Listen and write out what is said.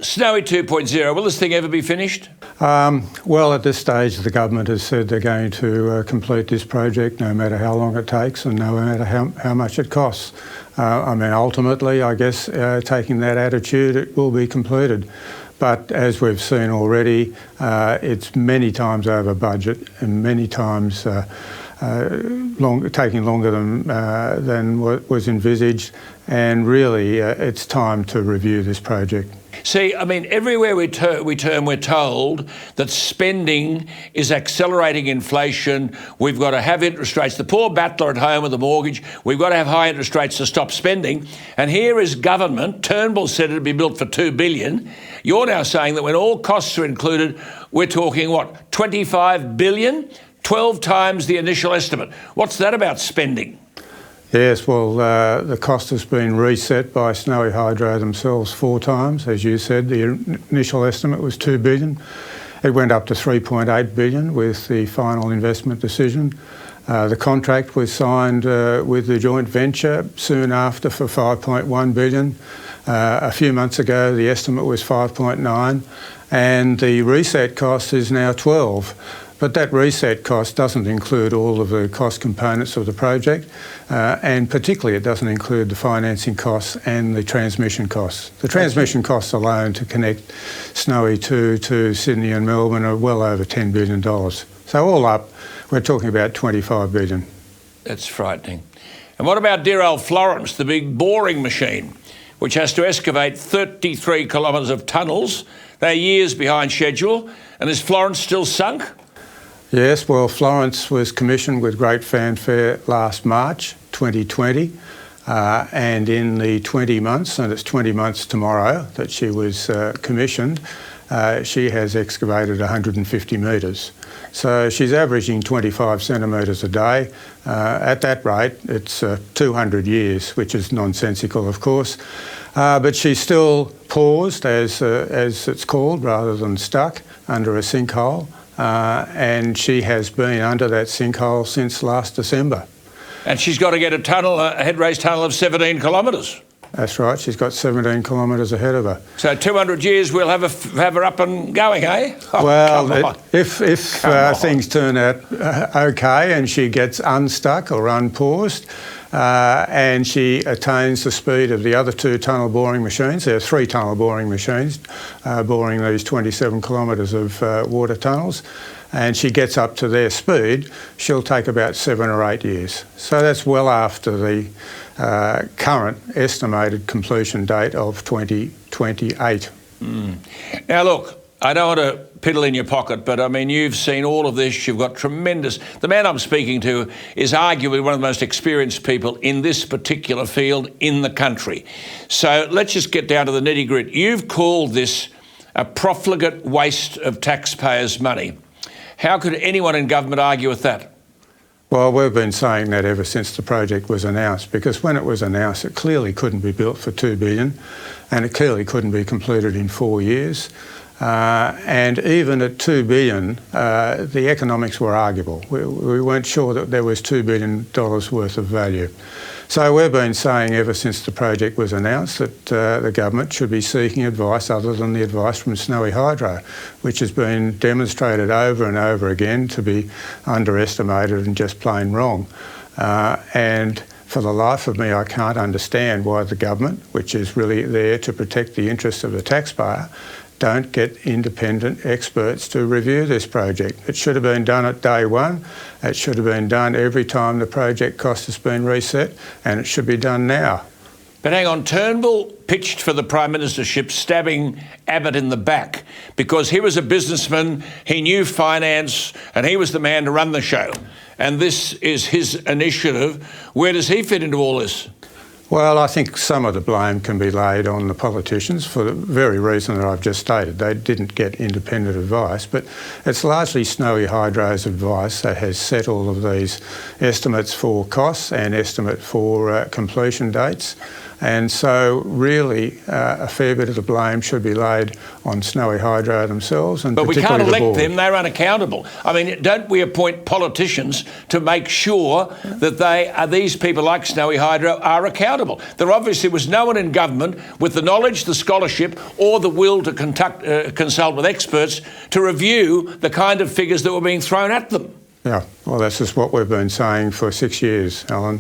Snowy 2.0, will this thing ever be finished? Well, at this stage, the government has said they're going to complete this project no matter how long it takes and no matter how much it costs. Ultimately, I guess, taking that attitude, it will be completed. But as we've seen already, it's many times over budget and many times taking longer than what was envisaged. And really, it's time to review this project. See, everywhere we turn, we're told that spending is accelerating inflation. We've got to have interest rates. The poor battler at home with a mortgage, we've got to have high interest rates to stop spending. And here is government. Turnbull said it'd be built for $2 billion. You're now saying that when all costs are included, we're talking, what, $25 billion? 12 times the initial estimate. What's that about spending? Yes, well, the cost has been reset by Snowy Hydro themselves 4 times. As you said, the initial estimate was $2 billion. It went up to $3.8 billion with the final investment decision. The contract was signed with the joint venture soon after for $5.1 billion. A few months ago, the estimate was $5.9, and the reset cost is now $12. But that reset cost doesn't include all of the cost components of the project, and particularly it doesn't include the financing costs and the transmission costs. The transmission costs alone to connect Snowy 2 to Sydney and Melbourne are well over $10 billion. So all up, we're talking about $25 billion. That's frightening. And what about dear old Florence, the big boring machine, which has to excavate 33 kilometres of tunnels? They're years behind schedule. And is Florence still sunk? Yes, well, Florence was commissioned with great fanfare last March 2020, and in the 20 months, and it's 20 months tomorrow that she was commissioned, she has excavated 150 metres. So she's averaging 25 centimetres a day. At that rate, it's 200 years, which is nonsensical, of course. But she's still paused, as it's called, rather than stuck under a sinkhole. And she has been under that sinkhole since last December. And she's got to get a head-raised tunnel of 17 kilometres. That's right, she's got 17 kilometres ahead of her. So 200 years we'll have her up and going, eh? Oh, well, if things turn out okay and she gets unstuck or unpaused, and she attains the speed of the other 2 tunnel boring machines. There are 3 tunnel boring machines boring these 27 kilometres of water tunnels, and she gets up to their speed, she'll take about 7 or 8 years. So that's well after the current estimated completion date of 2028. Now look, I don't want to piddle in your pocket, but you've seen all of this. You've got tremendous... The man I'm speaking to is arguably one of the most experienced people in this particular field in the country. So let's just get down to the nitty-gritty. You've called this a profligate waste of taxpayers' money. How could anyone in government argue with that? Well, we've been saying that ever since the project was announced, because when it was announced, it clearly couldn't be built for $2 billion, and it clearly couldn't be completed in 4 years. And even at $2 billion, the economics were arguable. We weren't sure that there was $2 billion worth of value. So we've been saying ever since the project was announced that the government should be seeking advice other than the advice from Snowy Hydro, which has been demonstrated over and over again to be underestimated and just plain wrong. And for the life of me, I can't understand why the government, which is really there to protect the interests of the taxpayer, don't get independent experts to review this project. It should have been done at day one. It should have been done every time the project cost has been reset, and it should be done now. But hang on, Turnbull pitched for the Prime Ministership, stabbing Abbott in the back because he was a businessman, he knew finance, and he was the man to run the show. And this is his initiative. Where does he fit into all this? Well, I think some of the blame can be laid on the politicians for the very reason that I've just stated. They didn't get independent advice, but it's largely Snowy Hydro's advice that has set all of these estimates for costs and estimate for completion dates. And so really a fair bit of the blame should be laid on Snowy Hydro themselves, and but we particularly can't elect the board. them, they're unaccountable. I mean, don't we appoint politicians to make sure that these people like Snowy Hydro are accountable? There obviously was no one in government with the knowledge, the scholarship or the will to consult with experts to review the kind of figures that were being thrown at them. Yeah, well, that's just what we've been saying for 6 years, Alan.